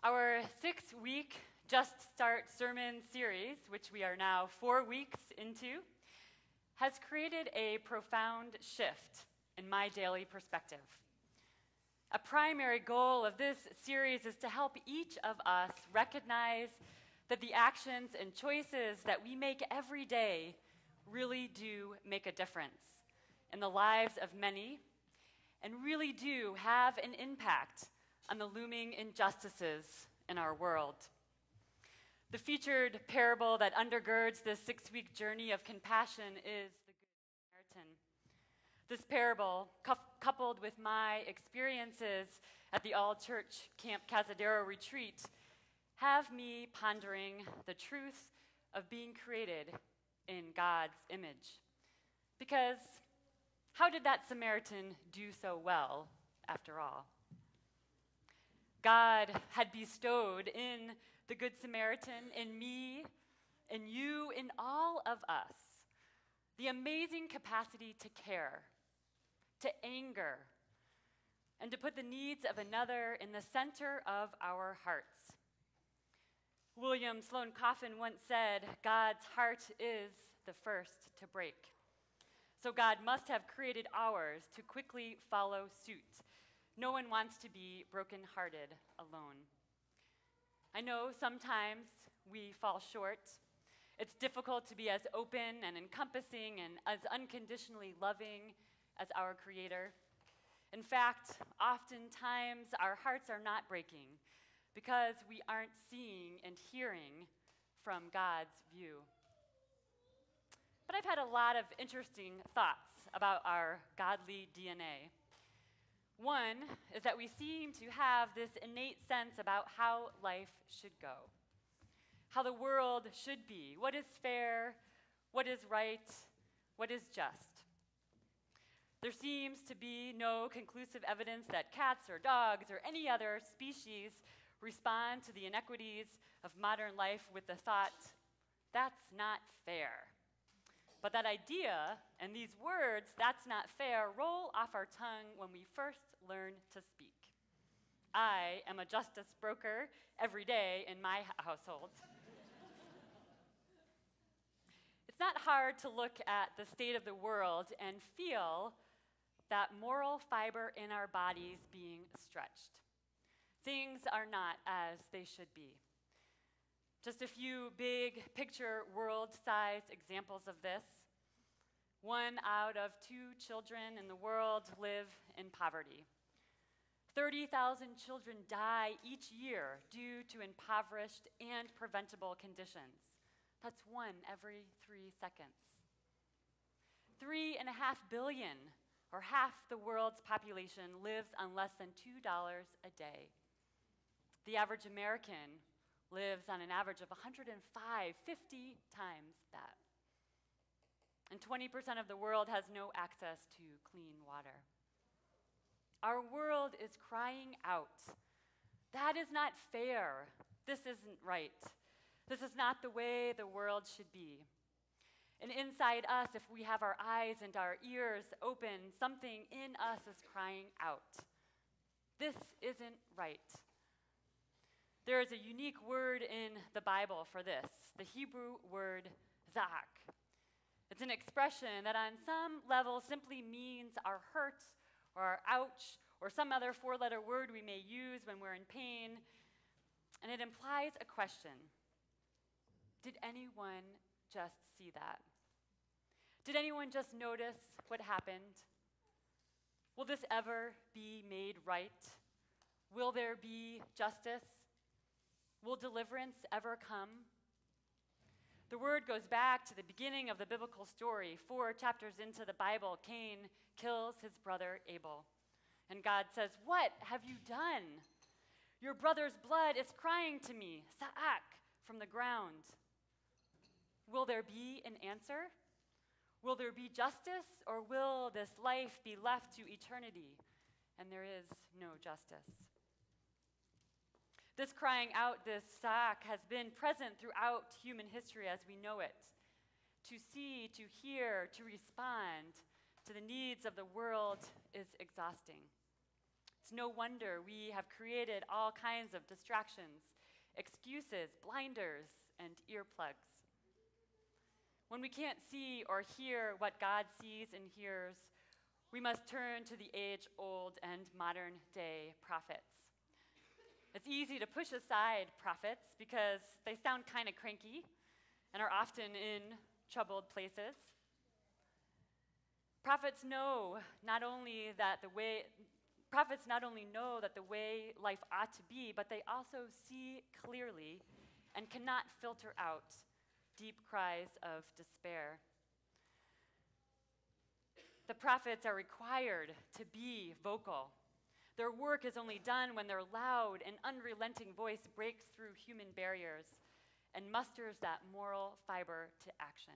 Our 6-week Just Start sermon series, which we are now 4 weeks into, has created a profound shift in my daily perspective. A primary goal of this series is to help each of us recognize that the actions and choices that we make every day really do make a difference in the lives of many and really do have an impact on the looming injustices in our world. The featured parable that undergirds this 6-week journey of compassion is the Good Samaritan. This parable, coupled with my experiences at the all-church Camp Cazadero retreat, have me pondering the truth of being created in God's image. Because how did that Samaritan do so well, after all? God had bestowed in the Good Samaritan, in me, in you, in all of us, the amazing capacity to care, to anger, and to put the needs of another in the center of our hearts. William Sloane Coffin once said, "God's heart is the first to break." So God must have created ours to quickly follow suit. No one wants to be brokenhearted alone. I know sometimes we fall short. It's difficult to be as open and encompassing and as unconditionally loving as our Creator. In fact, oftentimes our hearts are not breaking because we aren't seeing and hearing from God's view. But I've had a lot of interesting thoughts about our godly DNA. One is that we seem to have this innate sense about how life should go, how the world should be, what is fair, what is right, what is just. There seems to be no conclusive evidence that cats or dogs or any other species respond to the inequities of modern life with the thought, "That's not fair." But that idea and these words, "that's not fair," roll off our tongue when we first learn to speak. I am a justice broker every day in my household. It's not hard to look at the state of the world and feel that moral fiber in our bodies being stretched. Things are not as they should be. Just a few big picture world-sized examples of this. 1 out of 2 children in the world live in poverty. 30,000 children die each year due to impoverished and preventable conditions. That's 1 every 3 seconds. 3.5 billion, or half the world's population, lives on less than $2 a day. The average American lives on an average of 105, 50 times that. And 20% of the world has no access to clean water. Our world is crying out, "That is not fair. This isn't right. This is not the way the world should be." And inside us, if we have our eyes and our ears open, something in us is crying out, "This isn't right." There is a unique word in the Bible for this, the Hebrew word za'ak. It's an expression that on some level simply means our hurt or our ouch or some other 4-letter word we may use when we're in pain, and it implies a question. Did anyone just see that? Did anyone just notice what happened? Will this ever be made right? Will there be justice? Will deliverance ever come? The word goes back to the beginning of the biblical story. 4 chapters into the Bible, Cain kills his brother Abel. And God says, "What have you done? Your brother's blood is crying to me, sa'ak, from the ground." Will there be an answer? Will there be justice, or will this life be left to eternity and there is no justice? This crying out, this sa'ak, has been present throughout human history as we know it. To see, to hear, to respond to the needs of the world is exhausting. It's no wonder we have created all kinds of distractions, excuses, blinders, and earplugs. When we can't see or hear what God sees and hears, we must turn to the age-old and modern-day prophets. It's easy to push aside prophets because they sound kind of cranky and are often in troubled places. Prophets not only know that the way life ought to be, but they also see clearly and cannot filter out deep cries of despair. The prophets are required to be vocal. Their work is only done when their loud and unrelenting voice breaks through human barriers and musters that moral fiber to action.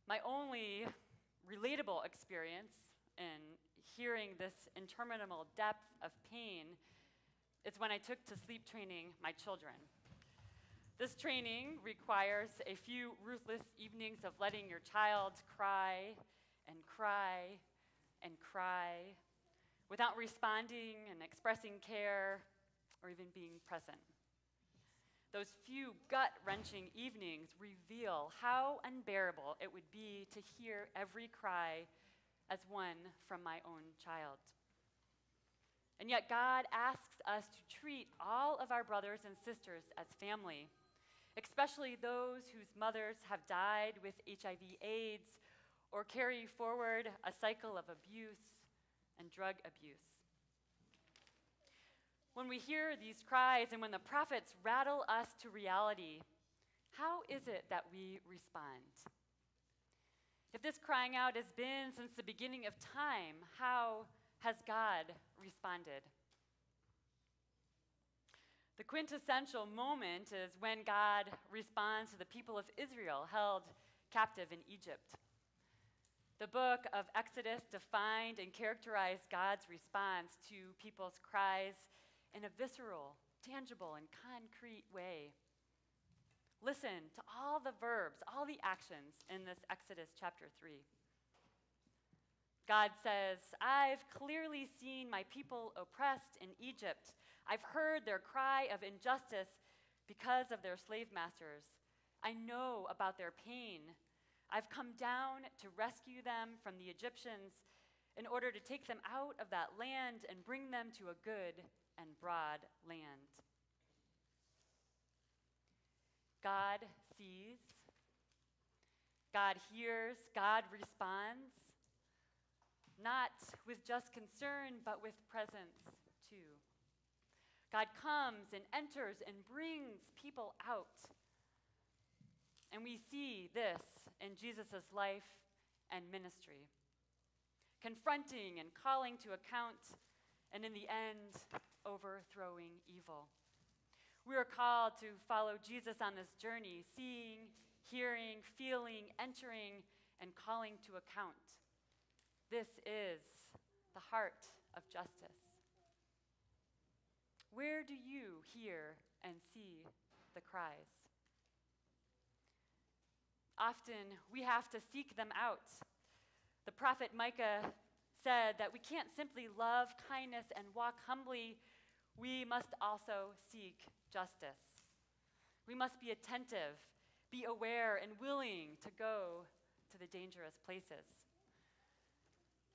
My only relatable experience in hearing this interminable depth of pain is when I took to sleep training my children. This training requires a few ruthless evenings of letting your child cry and cry and cry without responding and expressing care or even being present. Those few gut-wrenching evenings reveal how unbearable it would be to hear every cry as one from my own child. And yet God asks us to treat all of our brothers and sisters as family, especially those whose mothers have died with HIV/AIDS or carry forward a cycle of abuse and drug abuse. When we hear these cries and when the prophets rattle us to reality, how is it that we respond? If this crying out has been since the beginning of time, how has God responded? The quintessential moment is when God responds to the people of Israel held captive in Egypt. The book of Exodus defined and characterized God's response to people's cries in a visceral, tangible, and concrete way. Listen to all the verbs, all the actions in this Exodus chapter 3. God says, "I've clearly seen my people oppressed in Egypt. I've heard their cry of injustice because of their slave masters. I know about their pain. I've come down to rescue them from the Egyptians in order to take them out of that land and bring them to a good and broad land." God sees, God hears, God responds, not with just concern, but with presence too. God comes and enters and brings people out. And we see this in Jesus' life and ministry, confronting and calling to account, and in the end, overthrowing evil. We are called to follow Jesus on this journey, seeing, hearing, feeling, entering, and calling to account. This is the heart of justice. Where do you hear and see the cries? Often we have to seek them out. The prophet Micah said that we can't simply love kindness and walk humbly, we must also seek justice. We must be attentive, be aware, and willing to go to the dangerous places.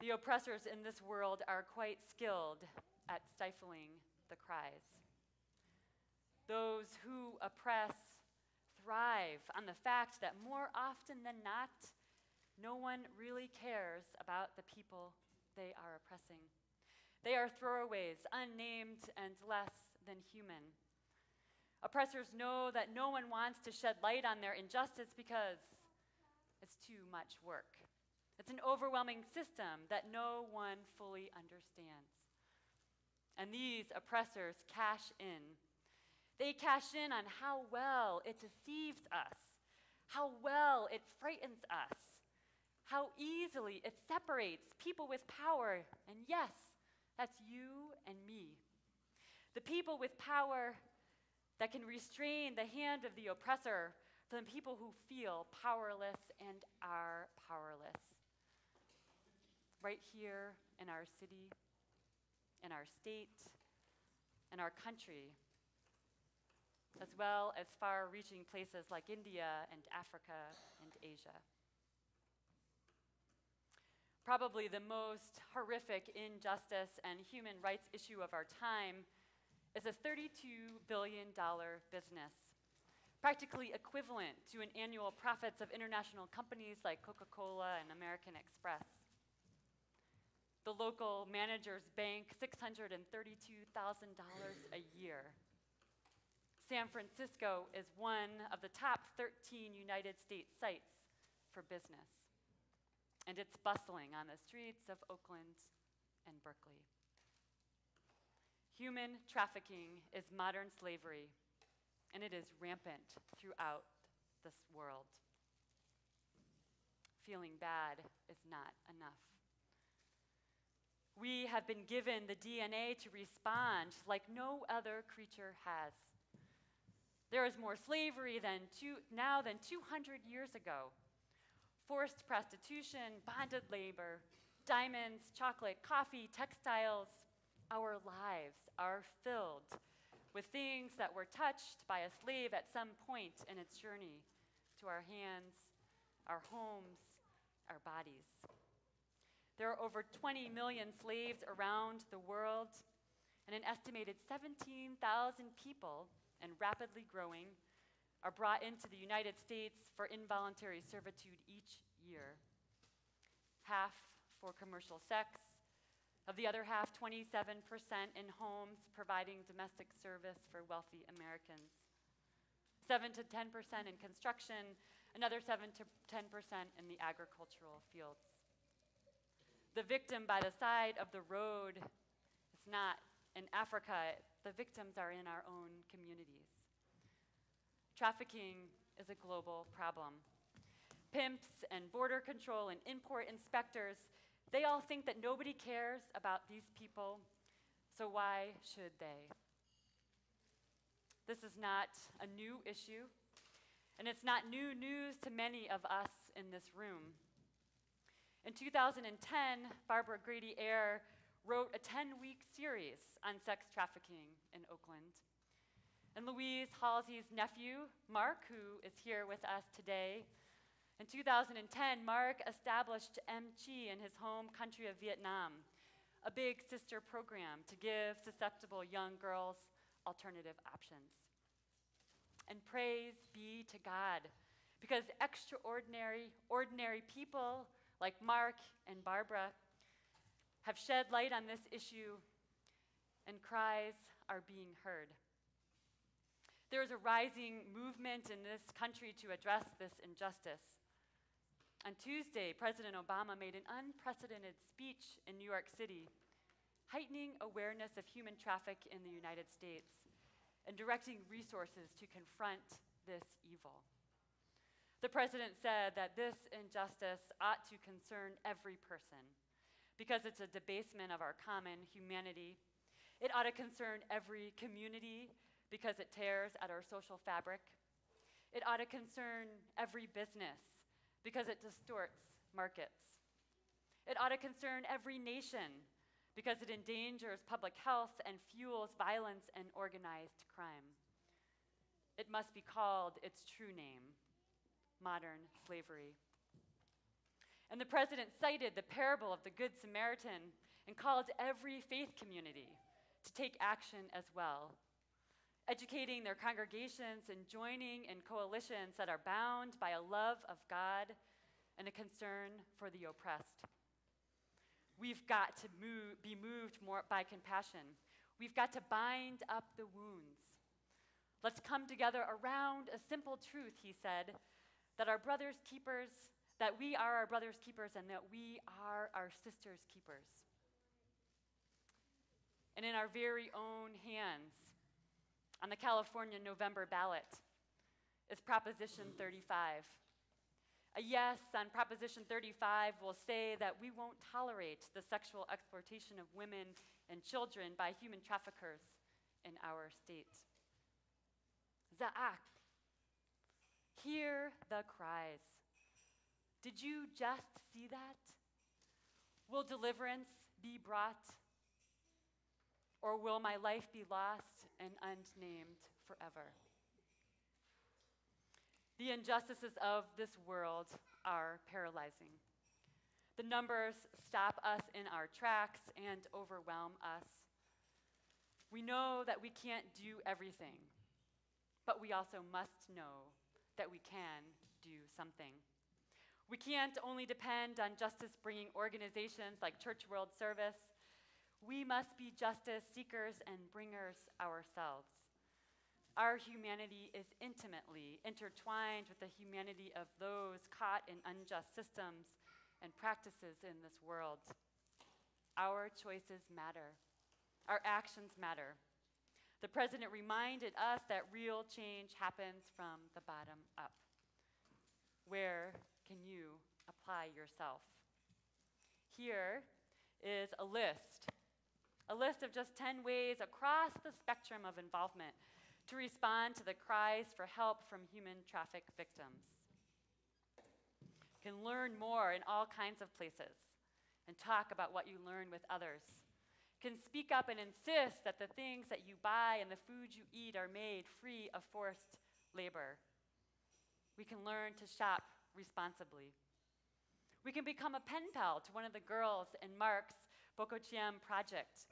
The oppressors in this world are quite skilled at stifling the cries. Those who oppress thrive on the fact that more often than not, no one really cares about the people they are oppressing. They are throwaways, unnamed, and less than human. Oppressors know that no one wants to shed light on their injustice because it's too much work. It's an overwhelming system that no one fully understands. And these oppressors cash in. They cash in on how well it deceives us, how well it frightens us, how easily it separates people with power, and yes, that's you and me. The people with power that can restrain the hand of the oppressor from the people who feel powerless and are powerless. Right here in our city, in our state, in our country, as well as far-reaching places like India and Africa and Asia. Probably the most horrific injustice and human rights issue of our time is a $32 billion business, practically equivalent to an annual profits of international companies like Coca-Cola and American Express. The local managers bank $632,000 a year. San Francisco is one of the top 13 United States sites for business, and it's bustling on the streets of Oakland and Berkeley. Human trafficking is modern slavery, and it is rampant throughout this world. Feeling bad is not enough. We have been given the DNA to respond like no other creature has. There is more slavery now than 200 years ago. Forced prostitution, bonded labor, diamonds, chocolate, coffee, textiles. Our lives are filled with things that were touched by a slave at some point in its journey to our hands, our homes, our bodies. There are over 20 million slaves around the world, and an estimated 17,000 people, and rapidly growing, are brought into the United States for involuntary servitude each year. Half for commercial sex, of the other half, 27% in homes providing domestic service for wealthy Americans. 7 to 10% in construction, another 7 to 10% in the agricultural fields. The victim by the side of the road is not in Africa. The victims are in our own communities. Trafficking is a global problem. Pimps and border control and import inspectors, they all think that nobody cares about these people, so why should they? This is not a new issue, and it's not new news to many of us in this room. In 2010, Barbara Grady-Eyre wrote a 10-week series on sex trafficking in Oakland. And Louise Halsey's nephew, Mark, who is here with us today, in 2010, Mark established MCHI in his home country of Vietnam, a big sister program to give susceptible young girls alternative options. And praise be to God, because ordinary people like Mark and Barbara have shed light on this issue, and cries are being heard. There is a rising movement in this country to address this injustice. On Tuesday, President Obama made an unprecedented speech in New York City, heightening awareness of human trafficking in the United States and directing resources to confront this evil. The president said that this injustice ought to concern every person because it's a debasement of our common humanity. It ought to concern every community because it tears at our social fabric. It ought to concern every business because it distorts markets. It ought to concern every nation because it endangers public health and fuels violence and organized crime. It must be called its true name: modern slavery. And the president cited the parable of the Good Samaritan and called every faith community to take action as well, educating their congregations and joining in coalitions that are bound by a love of God and a concern for the oppressed. We've got to be moved more by compassion. We've got to bind up the wounds. Let's come together around a simple truth, he said, that we are our brother's keepers and that we are our sister's keepers. And in our very own hands, on the California November ballot, is Proposition 35. A yes on Proposition 35 will say that we won't tolerate the sexual exploitation of women and children by human traffickers in our state. Za'ak. Hear the cries. Did you just see that? Will deliverance be brought? Or will my life be lost and unnamed forever? The injustices of this world are paralyzing. The numbers stop us in our tracks and overwhelm us. We know that we can't do everything, but we also must know that we can do something. We can't only depend on justice-bringing organizations like Church World Service. We must be justice seekers and bringers ourselves. Our humanity is intimately intertwined with the humanity of those caught in unjust systems and practices in this world. Our choices matter. Our actions matter. The president reminded us that real change happens from the bottom up. Where can you apply yourself? Here is a list of just 10 ways across the spectrum of involvement to respond to the cries for help from human traffic victims. You can learn more in all kinds of places and talk about what you learn with others. You can speak up and insist that the things that you buy and the food you eat are made free of forced labor. We can learn to shop responsibly. We can become a pen pal to one of the girls in Mark's Boko Chiam project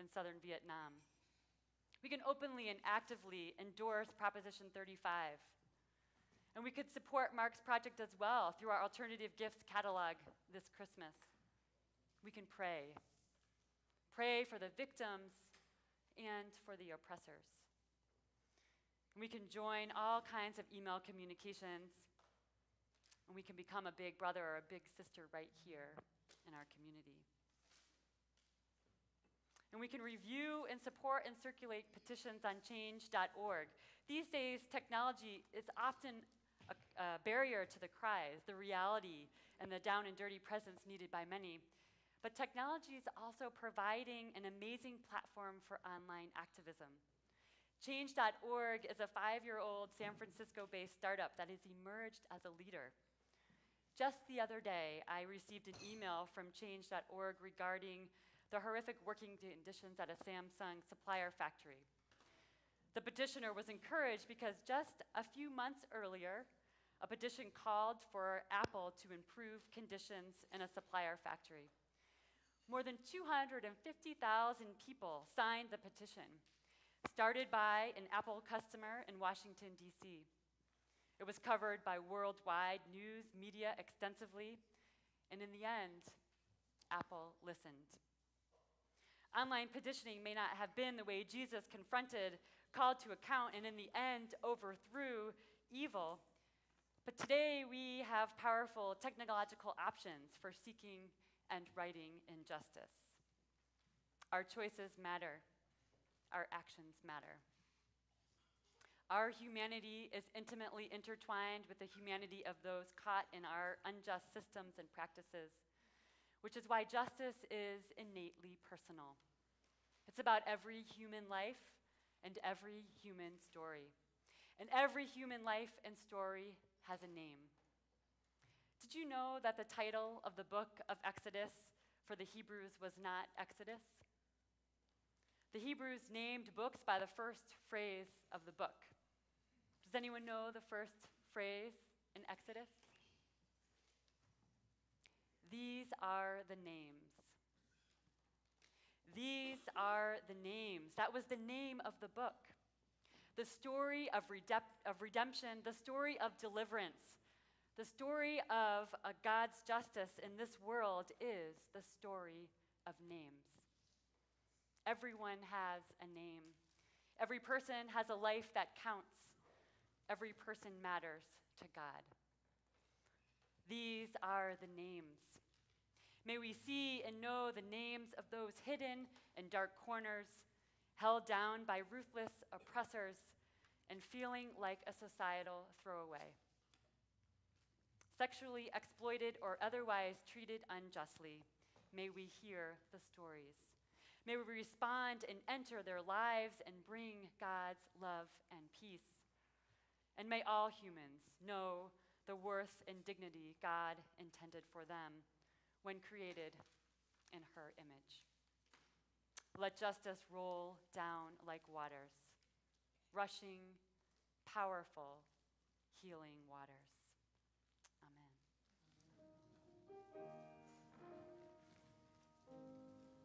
in southern Vietnam. We can openly and actively endorse Proposition 35. And we could support Mark's project as well through our alternative gifts catalog this Christmas. We can pray. Pray for the victims and for the oppressors. And we can join all kinds of email communications, and we can become a big brother or a big sister right here in our community. And we can review and support and circulate petitions on change.org. These days, technology is often a barrier to the cries, the reality, and the down and dirty presence needed by many. But technology is also providing an amazing platform for online activism. Change.org is a 5-year-old San Francisco-based startup that has emerged as a leader. Just the other day, I received an email from Change.org regarding the horrific working conditions at a Samsung supplier factory. The petitioner was encouraged because just a few months earlier, a petition called for Apple to improve conditions in a supplier factory. More than 250,000 people signed the petition, started by an Apple customer in Washington, D.C. It was covered by worldwide news media extensively, and in the end, Apple listened. Online petitioning may not have been the way Jesus confronted, called to account, and in the end overthrew evil. But today we have powerful technological options for seeking and righting injustice. Our choices matter. Our actions matter. Our humanity is intimately intertwined with the humanity of those caught in our unjust systems and practices, which is why justice is innately personal. It's about every human life and every human story. And every human life and story has a name. Did you know that the title of the book of Exodus for the Hebrews was not Exodus? The Hebrews named books by the first phrase of the book. Does anyone know the first phrase in Exodus? These are the names. These are the names. That was the name of the book. The story of redemption, the story of deliverance, the story of God's justice in this world is the story of names. Everyone has a name. Every person has a life that counts. Every person matters to God. These are the names. May we see and know the names of those hidden in dark corners, held down by ruthless oppressors, and feeling like a societal throwaway. Sexually exploited or otherwise treated unjustly, may we hear the stories. May we respond and enter their lives and bring God's love and peace. And may all humans know the worth and dignity God intended for them when created in her image. Let justice roll down like waters, rushing, powerful, healing waters.